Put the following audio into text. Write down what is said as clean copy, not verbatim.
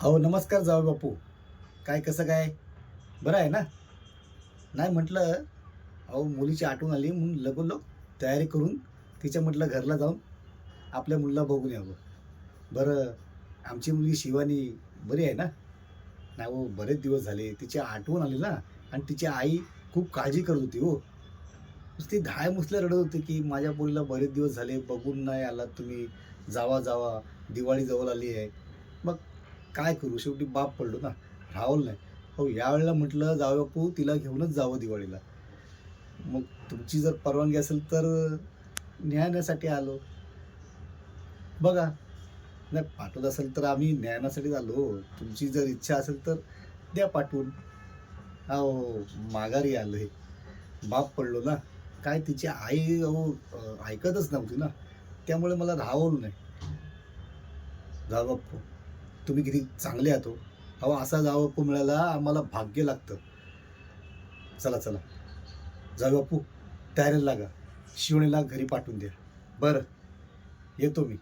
अहो नमस्कार जावई बापू. काय कसं काय? बरं आहे ना? नाही म्हटलं, अहो मुलीची आठवण आली म्हणून लगोलग तयारी करून तिच्या म्हटलं घरला जाऊन आपल्या मुलीला बघून यावं. बरं, आमची मुलगी शिवानी बरी आहे ना? नाही हो, बरेच दिवस झाले. तिची आठवण आली ना आणि तिची आई खूप काळजी करत होती हो. नुसती धाय-मुसल्या रडत होती, की माझ्या पोरीला बरेच दिवस झाले बघून नाही आलात तुम्ही. जावा, जावा. दिवाळी जवळ आली आहे. मग काय करू? शेवटी बाप पडलो ना, राहवलं नाही. हो, यावेळेला म्हटलं जावई बापू तिला घेऊनच जावं दिवाळीला. मग तुमची जर परवानगी असेल तर न्यायासाठी आलो. बघा, नाही पाठवत असेल तर आम्ही न्यायासाठीच आलो. तुमची जर इच्छा असेल तर द्या पाठवून. अहो, माघारी आलोय. बाप पडलो ना. काय तिची आई अहो ऐकतच नव्हती ना. त्यामुळे मला राहावलं नाही. जावई बापू, तुम्ही किती चांगले आहात हो. अहो, असा जावई बापू मिळायला आम्हाला भाग्य लागतं. चला, चला. जावई बापू, तयारीला लागा. शिवणीला घरी पाठवून द्या. बरं, येतो मी.